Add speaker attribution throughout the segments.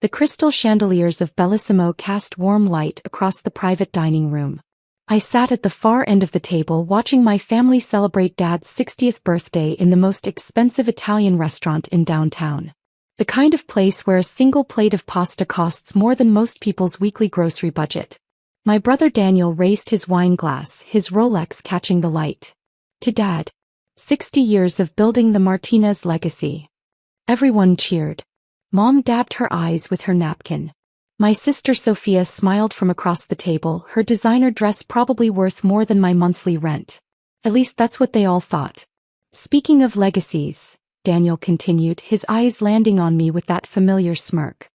Speaker 1: The crystal chandeliers of Bellissimo cast warm light across the private dining room. I sat at the far end of the table watching my family celebrate Dad's 60th birthday in the most expensive Italian restaurant in downtown. The kind of place where a single plate of pasta costs more than most people's weekly grocery budget. My brother Daniel raised his wine glass, his Rolex catching the light. To Dad. 60 years of building the Martinez legacy. Everyone cheered. Mom dabbed her eyes with her napkin. My sister Sophia smiled from across the table, her designer dress probably worth more than my monthly rent. At least that's what they all thought. Speaking of legacies, Daniel continued, his eyes landing on me with that familiar smirk.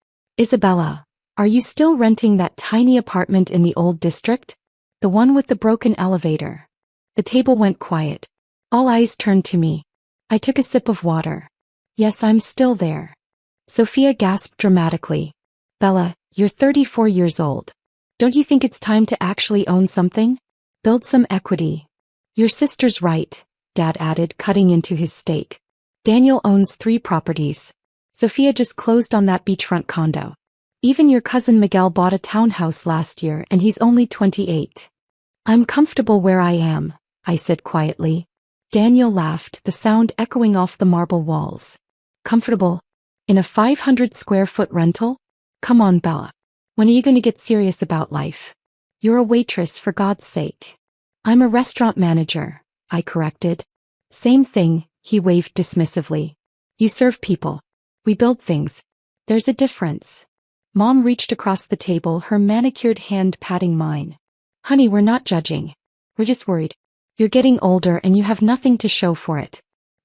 Speaker 1: Isabella, are you still renting that tiny apartment in the old district? The one with the broken elevator? The table went quiet. All eyes turned to me. I took a sip of water. Yes, I'm still there. Sophia gasped dramatically. Bella, you're 34 years old. Don't you think it's time to actually own something? Build some equity. Your sister's right, Dad added, cutting into his steak. Daniel owns 3 properties. Sophia just closed on that beachfront condo. Even your cousin Miguel bought a townhouse last year and he's only 28. I'm comfortable where I am, I said quietly. Daniel laughed, the sound echoing off the marble walls. Comfortable? In a 500-square-foot rental? Come on, Bella. When are you going to get serious about life? You're a waitress, for God's sake. I'm a restaurant manager, I corrected. Same thing, he waved dismissively. You serve people. We build things. There's a difference. Mom reached across the table, her manicured hand patting mine. Honey, we're not judging. We're just worried. You're getting older and you have nothing to show for it.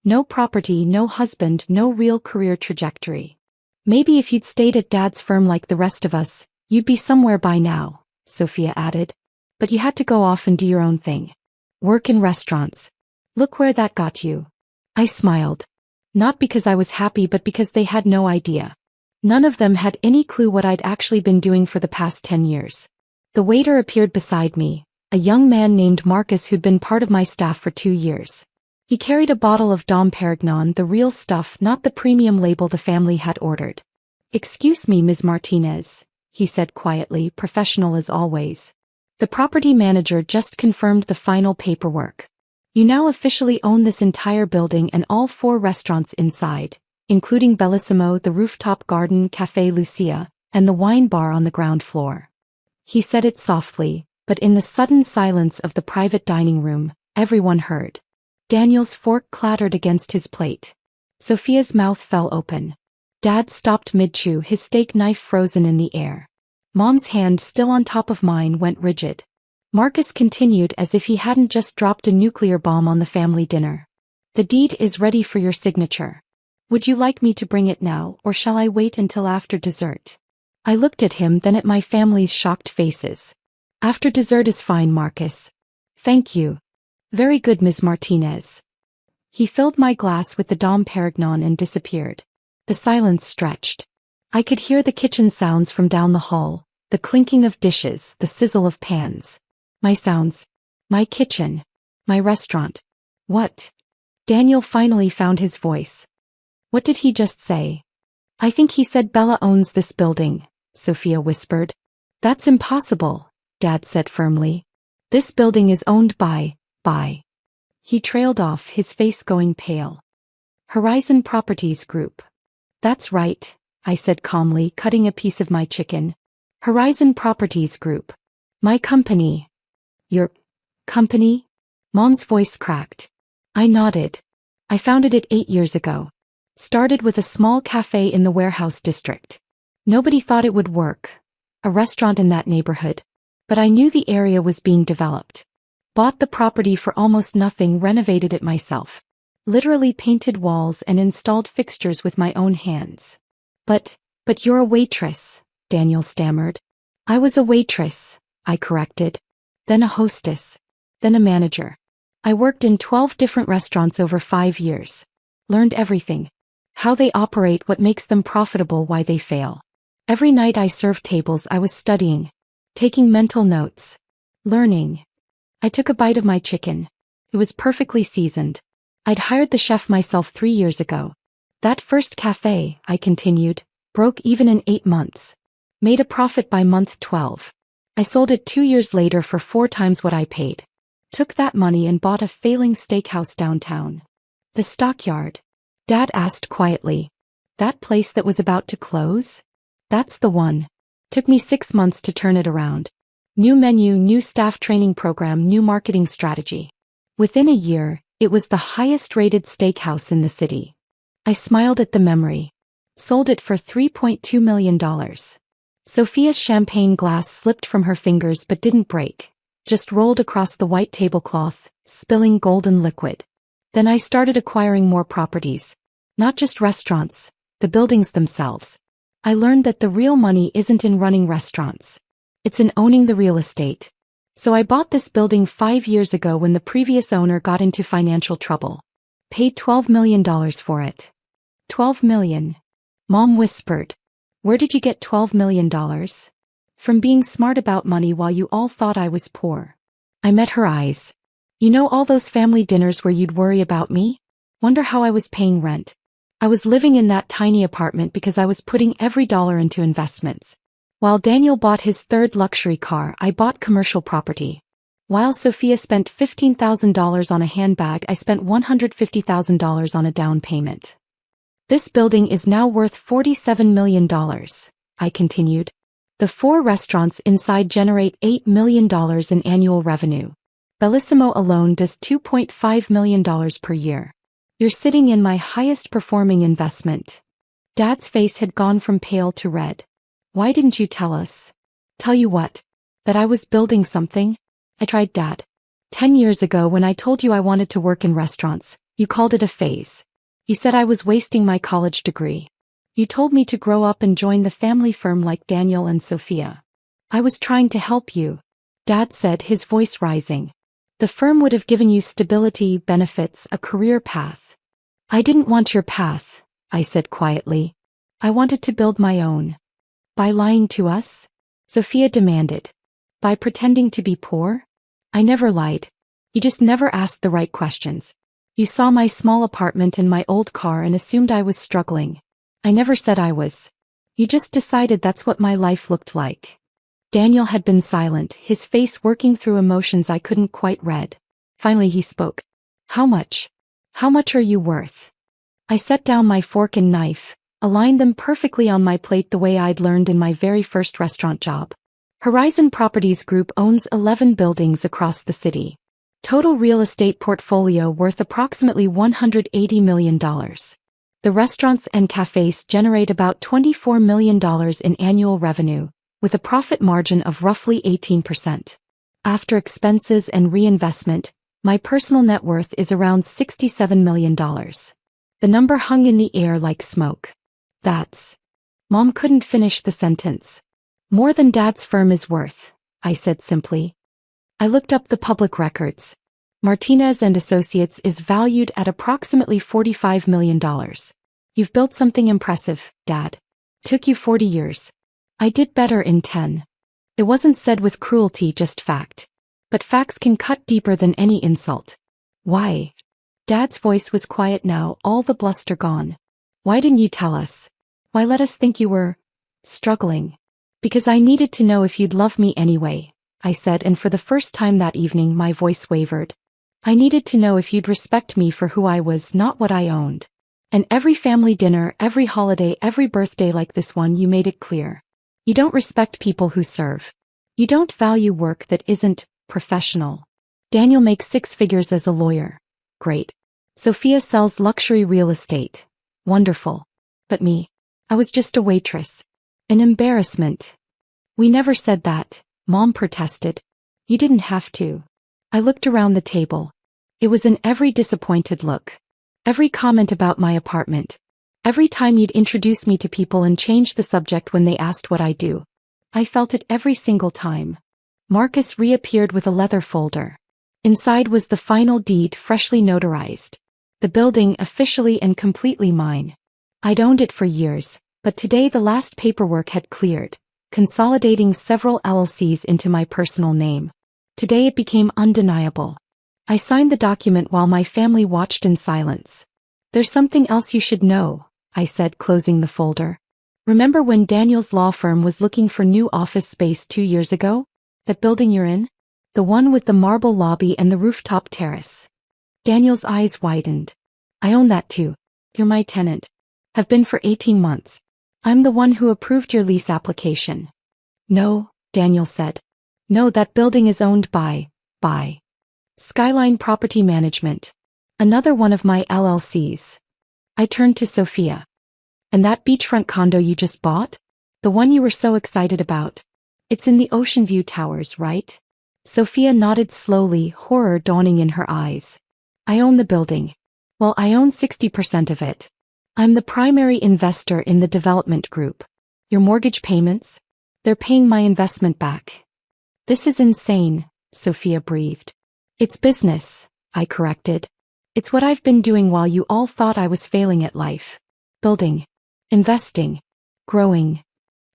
Speaker 1: No property, no husband, no real career trajectory. Maybe if you'd stayed at Dad's firm like the rest of us, you'd be somewhere by now, Sophia added. But you had to go off and do your own thing. Work in restaurants. Look where that got you. I smiled. Not because I was happy but because they had no idea. None of them had any clue what I'd actually been doing for the past 10 years. The waiter appeared beside me, a young man named Marcus who'd been part of my staff for 2 years. He carried a bottle of Dom Perignon, the real stuff, not the premium label the family had ordered. Excuse me, Ms. Martinez, he said quietly, professional as always. The property manager just confirmed the final paperwork. You now officially own this entire building and all 4 restaurants inside, including Bellissimo, the rooftop garden, Café Lucia, and the wine bar on the ground floor. He said it softly, but in the sudden silence of the private dining room, everyone heard. Daniel's fork clattered against his plate. Sophia's mouth fell open. Dad stopped mid-chew, his steak knife frozen in the air. Mom's hand, still on top of mine, went rigid. Marcus continued as if he hadn't just dropped a nuclear bomb on the family dinner. The deed is ready for your signature. Would you like me to bring it now, or shall I wait until after dessert? I looked at him, then at my family's shocked faces. After dessert is fine, Marcus. Thank you. Very good, Ms. Martinez. He filled my glass with the Dom Perignon and disappeared. The silence stretched. I could hear the kitchen sounds from down the hall, the clinking of dishes, the sizzle of pans. My sounds. My kitchen. My restaurant. What? Daniel finally found his voice. What did he just say? I think he said Bella owns this building, Sophia whispered. That's impossible, Dad said firmly. This building is owned by. He trailed off, his face going pale. Horizon Properties Group. That's right, I said calmly, cutting a piece of my chicken. Horizon Properties Group. My company. Your company? Mom's voice cracked. I nodded. I founded it 8 years ago. Started with a small cafe in the warehouse district. Nobody thought it would work. A restaurant in that neighborhood. But I knew the area was being developed. Bought the property for almost nothing, renovated it myself. Literally painted walls and installed fixtures with my own hands. But you're a waitress, Daniel stammered. I was a waitress, I corrected. Then a hostess. Then a manager. I worked in 12 different restaurants over 5 years. Learned everything. How they operate, what makes them profitable, why they fail. Every night I served tables, I was studying. Taking mental notes. Learning. I took a bite of my chicken. It was perfectly seasoned. I'd hired the chef myself 3 years ago. That first cafe, I continued, Broke even in 8 months. Made a profit by month 12. I sold it 2 years later for 4 times what I paid. Took that money and bought a failing steakhouse downtown. The Stockyard. Dad asked quietly. That place that was about to close? That's the one. Took me 6 months to turn it around. New menu, new staff training program, new marketing strategy. Within a year, it was the highest-rated steakhouse in the city. I smiled at the memory. Sold it for $3.2 million. Sophia's champagne glass slipped from her fingers but didn't break. Just rolled across the white tablecloth, spilling golden liquid. Then I started acquiring more properties. Not just restaurants, the buildings themselves. I learned that the real money isn't in running restaurants. It's in owning the real estate. So I bought this building 5 years ago when the previous owner got into financial trouble. Paid $12 million for it. $12 million. Mom whispered. Where did you get $12 million? From being smart about money while you all thought I was poor. I met her eyes. You know all those family dinners where you'd worry about me? Wonder how I was paying rent. I was living in that tiny apartment because I was putting every dollar into investments. While Daniel bought his 3rd luxury car, I bought commercial property. While Sophia spent $15,000 on a handbag, I spent $150,000 on a down payment. This building is now worth $47 million, I continued. The 4 restaurants inside generate $8 million in annual revenue. Bellissimo alone does $2.5 million per year. You're sitting in my highest performing investment. Dad's face had gone from pale to red. Why didn't you tell us? Tell you what? That I was building something? I tried, Dad. 10 years ago when I told you I wanted to work in restaurants, you called it a phase. You said I was wasting my college degree. You told me to grow up and join the family firm like Daniel and Sophia. I was trying to help you. Dad said, his voice rising. The firm would have given you stability, benefits, a career path. I didn't want your path, I said quietly. I wanted to build my own. By lying to us? Sophia demanded. By pretending to be poor? I never lied. You just never asked the right questions. You saw my small apartment and my old car and assumed I was struggling. I never said I was. You just decided that's what my life looked like. Daniel had been silent, his face working through emotions I couldn't quite read. Finally he spoke. How much? How much are you worth? I set down my fork and knife, aligned them perfectly on my plate the way I'd learned in my very first restaurant job. Horizon Properties Group owns 11 buildings across the city. Total real estate portfolio worth approximately $180 million. The restaurants and cafes generate about $24 million in annual revenue, with a profit margin of roughly 18%. After expenses and reinvestment, my personal net worth is around $67 million. The number hung in the air like smoke. That's... Mom couldn't finish the sentence. More than Dad's firm is worth, I said simply. I looked up the public records. Martinez and Associates is valued at approximately $45 million. You've built something impressive, Dad. Took you 40 years. I did better in 10. It wasn't said with cruelty, just fact. But facts can cut deeper than any insult. Why? Dad's voice was quiet now, all the bluster gone. Why didn't you tell us? Why let us think you were... struggling? Because I needed to know if you'd love me anyway, I said, and for the first time that evening my voice wavered. I needed to know if you'd respect me for who I was, not what I owned. And every family dinner, every holiday, every birthday like this one, you made it clear. You don't respect people who serve. You don't value work that isn't professional. Daniel makes 6 figures as a lawyer. Great. Sophia sells luxury real estate. Wonderful. But me? I was just a waitress. An embarrassment. We never said that, Mom protested. You didn't have to. I looked around the table. It was in every disappointed look. Every comment about my apartment. Every time you'd introduce me to people and change the subject when they asked what I do. I felt it every single time. Marcus reappeared with a leather folder. Inside was the final deed, freshly notarized. The building officially and completely mine. I'd owned it for years, but today the last paperwork had cleared, consolidating several LLCs into my personal name. Today it became undeniable. I signed the document while my family watched in silence. There's something else you should know, I said, closing the folder. Remember when Daniel's law firm was looking for new office space 2 years ago? That building you're in? The one with the marble lobby and the rooftop terrace. Daniel's eyes widened. I own that too. You're my tenant. Have been for 18 months. I'm the one who approved your lease application. No, Daniel said. No, that building is owned by Skyline Property Management. Another one of my LLCs. I turned to Sophia. And that beachfront condo you just bought? The one you were so excited about. It's in the Ocean View Towers, right? Sophia nodded slowly, horror dawning in her eyes. I own the building. Well, I own 60% of it. I'm the primary investor in the development group. Your mortgage payments? They're paying my investment back. This is insane, Sophia breathed. It's business, I corrected. It's what I've been doing while you all thought I was failing at life. Building. Investing. Growing.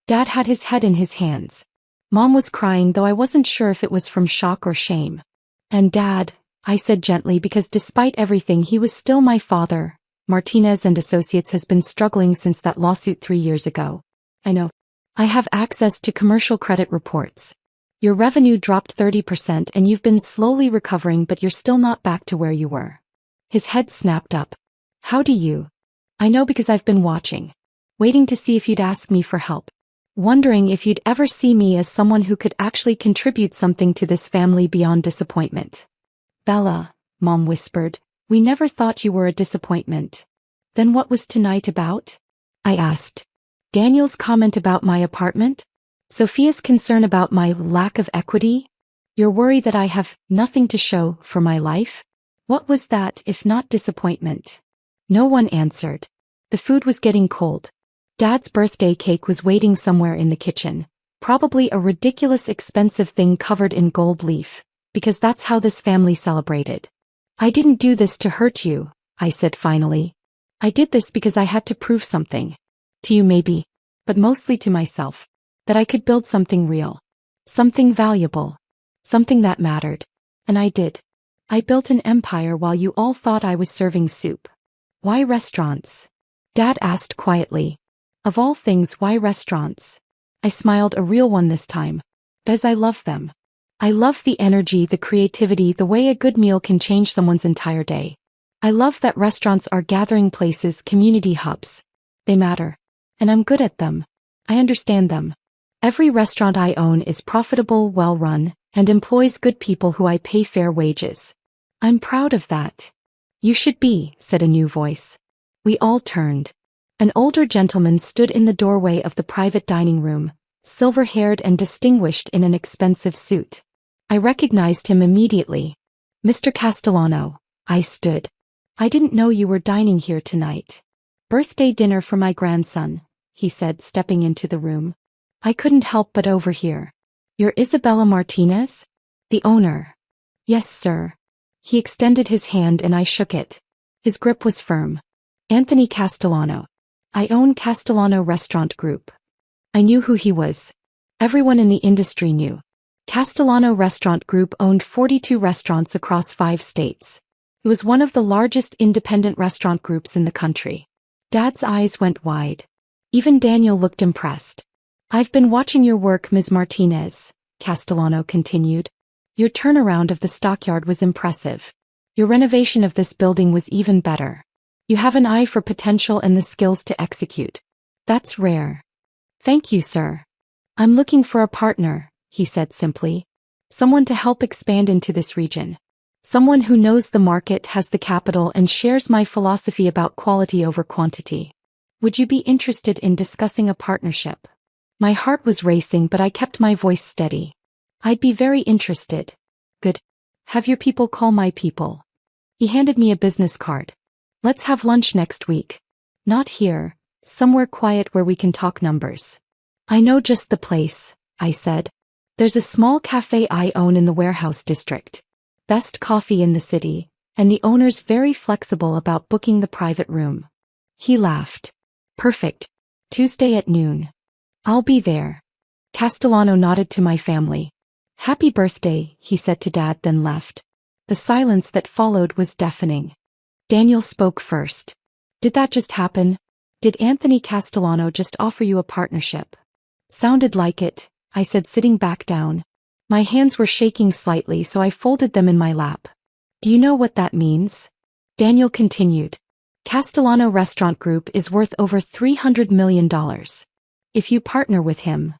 Speaker 1: Dad had his head in his hands. Mom was crying, though I wasn't sure if it was from shock or shame. And Dad, I said gently, because despite everything he was still my father. Martinez and Associates has been struggling since that lawsuit 3 years ago. I know. I have access to commercial credit reports. Your revenue dropped 30% and you've been slowly recovering, but you're still not back to where you were. His head snapped up. How do you? I know because I've been watching. Waiting to see if you'd ask me for help. Wondering if you'd ever see me as someone who could actually contribute something to this family beyond disappointment. Bella, Mom whispered, we never thought you were a disappointment. Then what was tonight about? I asked. Daniel's comment about my apartment? Sophia's concern about my lack of equity? Your worry that I have nothing to show for my life? What was that if not disappointment? No one answered. The food was getting cold. Dad's birthday cake was waiting somewhere in the kitchen, probably a ridiculous expensive thing covered in gold leaf, because that's how this family celebrated. I didn't do this to hurt you, I said finally. I did this because I had to prove something. To you maybe, but mostly to myself. That I could build something real. Something valuable. Something that mattered. And I did. I built an empire while you all thought I was serving soup. Why restaurants? Dad asked quietly. Of all things, why restaurants? I smiled, a real one this time. Because I love them. I love the energy, the creativity, the way a good meal can change someone's entire day. I love that restaurants are gathering places, community hubs. They matter. And I'm good at them. I understand them. Every restaurant I own is profitable, well-run, and employs good people who I pay fair wages. I'm proud of that. You should be, said a new voice. We all turned. An older gentleman stood in the doorway of the private dining room, silver-haired and distinguished in an expensive suit. I recognized him immediately. Mr. Castellano, I stood. I didn't know you were dining here tonight. Birthday dinner for my grandson, he said, stepping into the room. I couldn't help but overhear. You're Isabella Martinez? The owner. Yes, sir. He extended his hand and I shook it. His grip was firm. Anthony Castellano. I own Castellano Restaurant Group. I knew who he was. Everyone in the industry knew. Castellano Restaurant Group owned 42 restaurants across 5 states. It was one of the largest independent restaurant groups in the country. Dad's eyes went wide. Even Daniel looked impressed. I've been watching your work, Ms. Martinez, Castellano continued. Your turnaround of the stockyard was impressive. Your renovation of this building was even better. You have an eye for potential and the skills to execute. That's rare. Thank you, sir. I'm looking for a partner, he said simply. Someone to help expand into this region. Someone who knows the market, has the capital, and shares my philosophy about quality over quantity. Would you be interested in discussing a partnership? My heart was racing, but I kept my voice steady. I'd be very interested. Good. Have your people call my people. He handed me a business card. Let's have lunch next week. Not here, somewhere quiet where we can talk numbers. I know just the place, I said. There's a small cafe I own in the warehouse district. Best coffee in the city, and the owner's very flexible about booking the private room. He laughed. Perfect. Tuesday at noon. I'll be there. Castellano nodded to my family. Happy birthday, he said to Dad, then left. The silence that followed was deafening. Daniel spoke first. Did that just happen? Did Anthony Castellano just offer you a partnership? Sounded like it, I said, sitting back down. My hands were shaking slightly, so I folded them in my lap. Do you know what that means? Daniel continued. Castellano Restaurant Group is worth over $300 million. If you partner with him.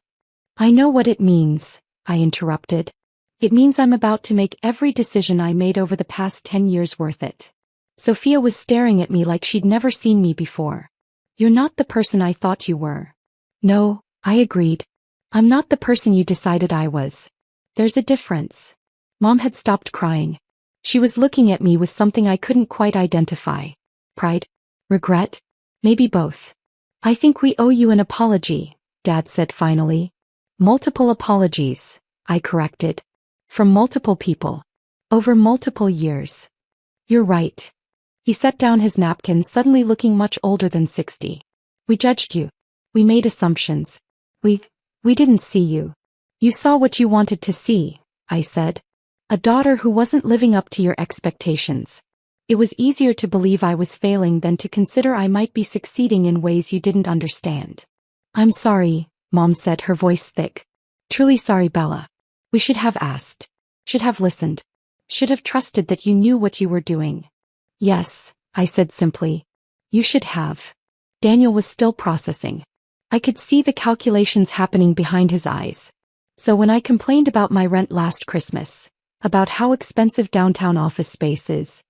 Speaker 1: I know what it means, I interrupted. It means I'm about to make every decision I made over the past 10 years worth it. Sophia was staring at me like she'd never seen me before. You're not the person I thought you were. No, I agreed. I'm not the person you decided I was. There's a difference. Mom had stopped crying. She was looking at me with something I couldn't quite identify. Pride? Regret? Maybe both. I think we owe you an apology, Dad said finally. Multiple apologies, I corrected. From multiple people. Over multiple years. You're right. He set down his napkin, suddenly looking much older than 60. We judged you. We made assumptions. We didn't see you. You saw what you wanted to see, I said. A daughter who wasn't living up to your expectations. It was easier to believe I was failing than to consider I might be succeeding in ways you didn't understand. I'm sorry, Mom said, her voice thick. Truly sorry, Bella. We should have asked. Should have listened. Should have trusted that you knew what you were doing. Yes, I said simply. You should have. Daniel was still processing. I could see the calculations happening behind his eyes. So when I complained about my rent last Christmas, about how expensive downtown office space is,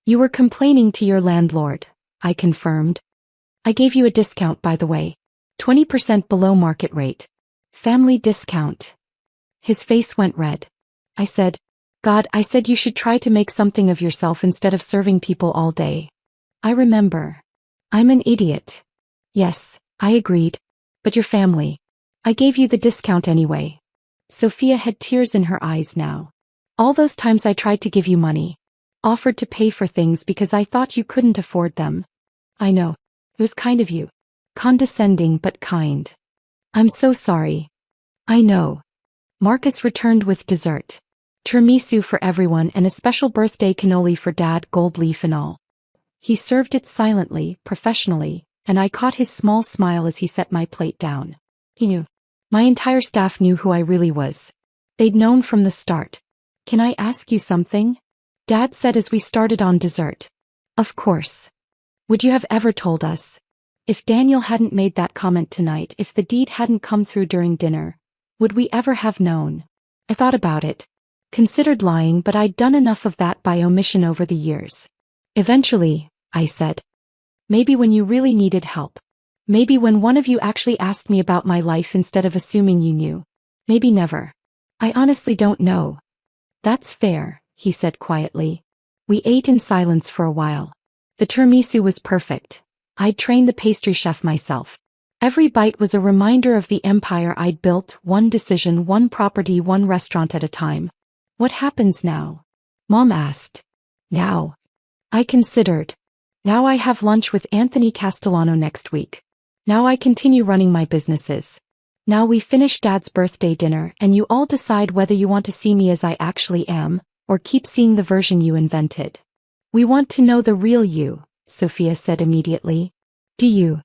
Speaker 1: you were complaining to your landlord, I confirmed. I gave you a discount, by the way. 20% below market rate. Family discount. His face went red. I said, God, I said you should try to make something of yourself instead of serving people all day. I remember. I'm an idiot. Yes, I agreed. But your family. I gave you the discount anyway. Sophia had tears in her eyes now. All those times I tried to give you money. Offered to pay for things because I thought you couldn't afford them. I know. It was kind of you. Condescending but kind. I'm so sorry. I know. Marcus returned with dessert. Tiramisu for everyone and a special birthday cannoli for Dad, gold leaf and all. He served it silently, professionally, and I caught his small smile as he set my plate down. He knew. My entire staff knew who I really was. They'd known from the start. Can I ask you something? Dad said as we started on dessert. Of course. Would you have ever told us? If Daniel hadn't made that comment tonight, if the deed hadn't come through during dinner, would we ever have known? I thought about it. Considered lying, but I'd done enough of that by omission over the years. Eventually, I said. Maybe when you really needed help. Maybe when one of you actually asked me about my life instead of assuming you knew. Maybe never. I honestly don't know. That's fair, he said quietly. We ate in silence for a while. The tiramisu was perfect. I'd trained the pastry chef myself. Every bite was a reminder of the empire I'd built, one decision, one property, one restaurant at a time. What happens now? Mom asked. Now. I considered. Now I have lunch with Anthony Castellano next week. Now I continue running my businesses. Now we finish Dad's birthday dinner and you all decide whether you want to see me as I actually am, or keep seeing the version you invented. We want to know the real you, Sophia said immediately. Do you?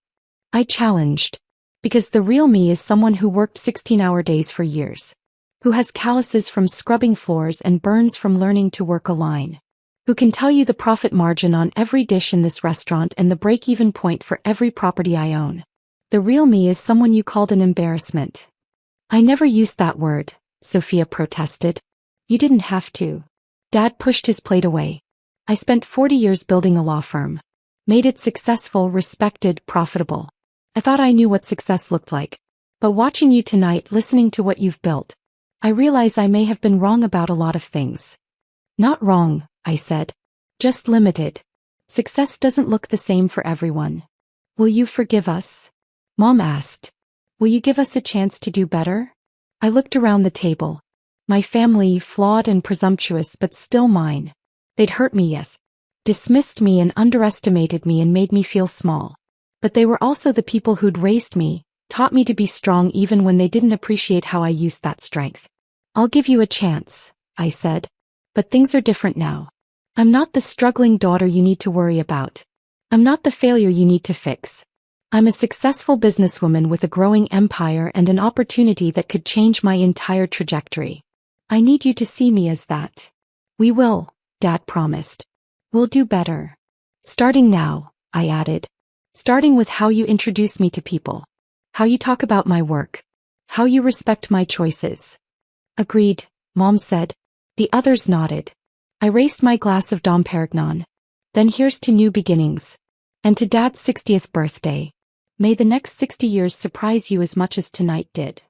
Speaker 1: I challenged. Because the real me is someone who worked 16-hour days for years. Who has calluses from scrubbing floors and burns from learning to work a line. Who can tell you the profit margin on every dish in this restaurant and the break-even point for every property I own. The real me is someone you called an embarrassment. I never used that word, Sophia protested. You didn't have to. Dad pushed his plate away. I spent 40 years building a law firm. Made it successful, respected, profitable. I thought I knew what success looked like. But watching you tonight, listening to what you've built, I realize I may have been wrong about a lot of things. Not wrong, I said. Just limited. Success doesn't look the same for everyone. Will you forgive us? Mom asked. Will you give us a chance to do better? I looked around the table. My family, flawed and presumptuous but still mine. They'd hurt me, yes. Dismissed me and underestimated me and made me feel small. But they were also the people who'd raised me, taught me to be strong even when they didn't appreciate how I used that strength. I'll give you a chance, I said. But things are different now. I'm not the struggling daughter you need to worry about. I'm not the failure you need to fix. I'm a successful businesswoman with a growing empire and an opportunity that could change my entire trajectory. I need you to see me as that. We will, Dad promised. We'll do better. Starting now, I added. Starting with how you introduce me to people. How you talk about my work. How you respect my choices. Agreed, Mom said. The others nodded. I raised my glass of Dom Perignon. Then here's to new beginnings. And to Dad's 60th birthday. May the next 60 years surprise you as much as tonight did.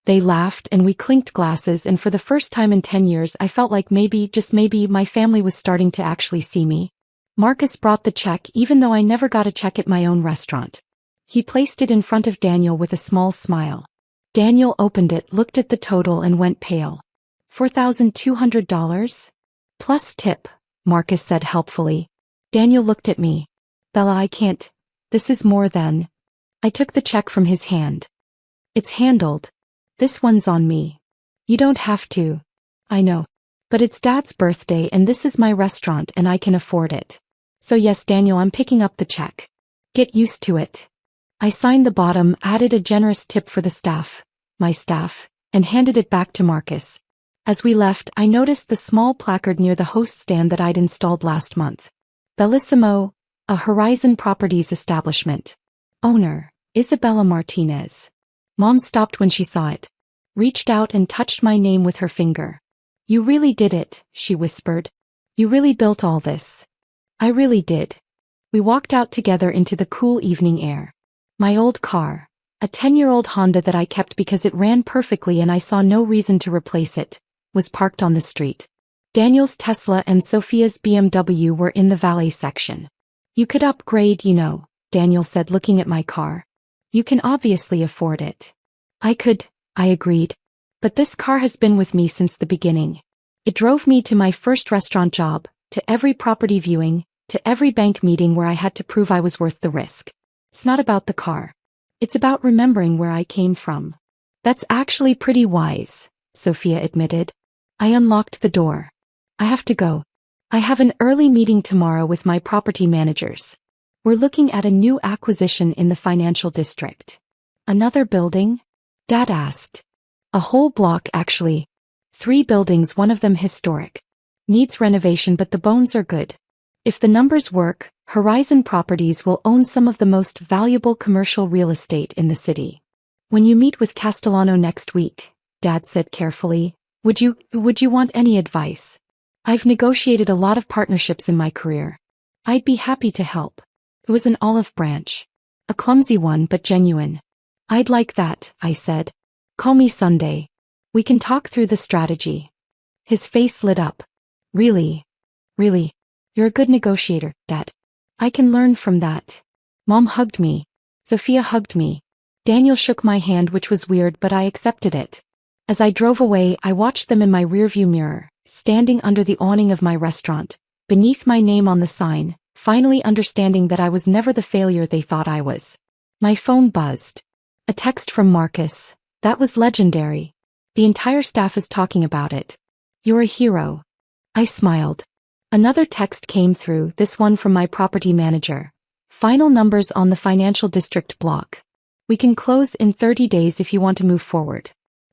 Speaker 1: They laughed and we clinked glasses, and for the first time in 10 years I felt like maybe, just maybe, my family was starting to actually see me. Marcus brought the check even though I never got a check at my own restaurant. He placed it in front of Daniel with a small smile. Daniel opened it, looked at the total and went pale. $4,200? Plus tip, Marcus said helpfully. Daniel looked at me. Bella, I can't. This is more than. I took the check from his hand. It's handled. This one's on me. You don't have to. I know. But it's Dad's birthday and this is my restaurant and I can afford it. So yes, Daniel, I'm picking up the check. Get used to it. I signed the bottom, added a generous tip for the staff, my staff, and handed it back to Marcus. As we left, I noticed the small placard near the host stand that I'd installed last month. Bellissimo, a Horizon Properties establishment. Owner, Isabella Martinez. Mom stopped when she saw it. Reached out and touched my name with her finger. You really did it, she whispered. You really built all this. I really did. We walked out together into the cool evening air. My old car, a 10-year-old Honda that I kept because it ran perfectly and I saw no reason to replace it, was parked on the street. Daniel's Tesla and Sophia's BMW were in the valet section. You could upgrade, you know, Daniel said looking at my car. You can obviously afford it. I could, I agreed. But this car has been with me since the beginning. It drove me to my first restaurant job, to every property viewing, to every bank meeting where I had to prove I was worth the risk. It's not about the car. It's about remembering where I came from. That's actually pretty wise, Sophia admitted. I unlocked the door. I have to go. I have an early meeting tomorrow with my property managers. We're looking at a new acquisition in the financial district. Another building? Dad asked. A whole block, actually. 3 buildings, one of them historic. Needs renovation, but the bones are good. If the numbers work, Horizon Properties will own some of the most valuable commercial real estate in the city. When you meet with Castellano next week, Dad said carefully, would you want any advice? I've negotiated a lot of partnerships in my career. I'd be happy to help. It was an olive branch. A clumsy one but genuine. I'd like that, I said. Call me Sunday. We can talk through the strategy. His face lit up. Really? Really? You're a good negotiator, Dad. I can learn from that. Mom hugged me. Sophia hugged me. Daniel shook my hand, which was weird, but I accepted it. As I drove away, I watched them in my rearview mirror, standing under the awning of my restaurant, beneath my name on the sign, finally understanding that I was never the failure they thought I was. My phone buzzed. A text from Marcus. That was legendary. The entire staff is talking about it. You're a hero. I smiled. Another text came through, this one from my property manager. Final numbers on the financial district block. We can close in 30 days if you want to move forward.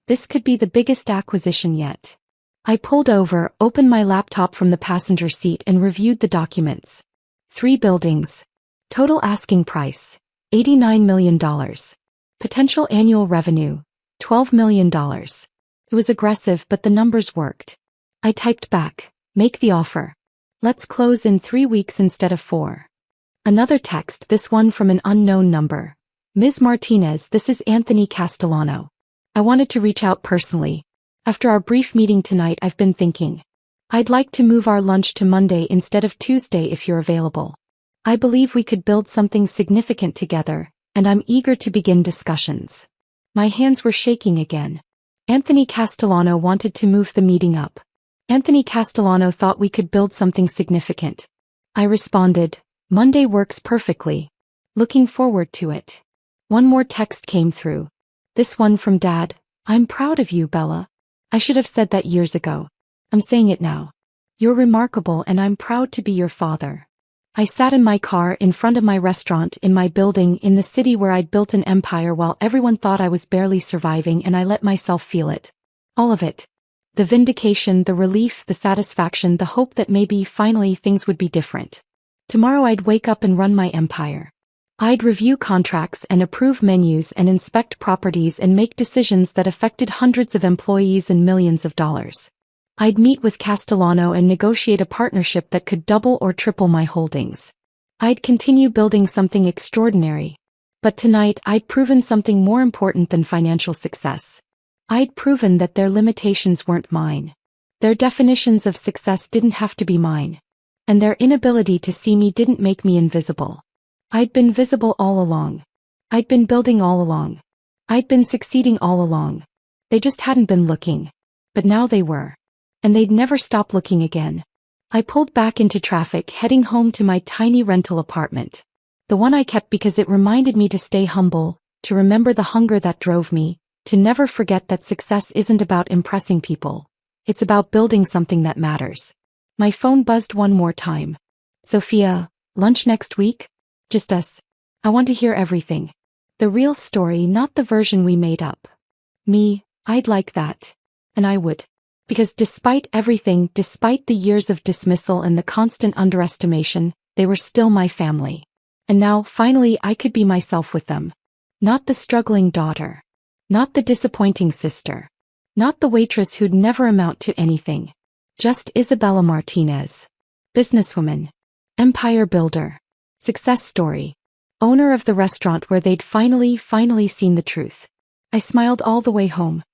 Speaker 1: This could be the biggest acquisition yet. I pulled over, opened my laptop from the passenger seat and reviewed the documents. 3 buildings. Total asking price, $89 million. Potential annual revenue, $12 million. It was aggressive, but the numbers worked. I typed back, make the offer. Let's close in 3 weeks instead of 4. Another text, this one from an unknown number. Ms. Martinez, this is Anthony Castellano. I wanted to reach out personally. After our brief meeting tonight, I've been thinking. I'd like to move our lunch to Monday instead of Tuesday if you're available. I believe we could build something significant together, and I'm eager to begin discussions. My hands were shaking again. Anthony Castellano wanted to move the meeting up. Anthony Castellano thought we could build something significant. I responded, Monday works perfectly. Looking forward to it. One more text came through. This one from Dad. I'm proud of you, Bella. I should have said that years ago. I'm saying it now. You're remarkable and I'm proud to be your father. I sat in my car in front of my restaurant in my building in the city where I'd built an empire while everyone thought I was barely surviving, and I let myself feel it. All of it. The vindication, the relief, the satisfaction, the hope that maybe finally things would be different. Tomorrow I'd wake up and run my empire. I'd review contracts and approve menus and inspect properties and make decisions that affected hundreds of employees and millions of dollars. I'd meet with Castellano and negotiate a partnership that could double or triple my holdings. I'd continue building something extraordinary. But tonight I'd proven something more important than financial success. I'd proven that their limitations weren't mine. Their definitions of success didn't have to be mine. And their inability to see me didn't make me invisible. I'd been visible all along. I'd been building all along. I'd been succeeding all along. They just hadn't been looking. But now they were. And they'd never stop looking again. I pulled back into traffic, heading home to my tiny rental apartment. The one I kept because it reminded me to stay humble, to remember the hunger that drove me, to never forget that success isn't about impressing people. It's about building something that matters. My phone buzzed one more time. Sophia, lunch next week? Just us. I want to hear everything. The real story, not the version we made up. Me, I'd like that. And I would. Because despite everything, despite the years of dismissal and the constant underestimation, they were still my family. And now, finally, I could be myself with them. Not the struggling daughter. Not the disappointing sister. Not the waitress who'd never amount to anything. Just Isabella Martinez. Businesswoman. Empire builder. Success story. Owner of the restaurant where they'd finally seen the truth. I smiled all the way home.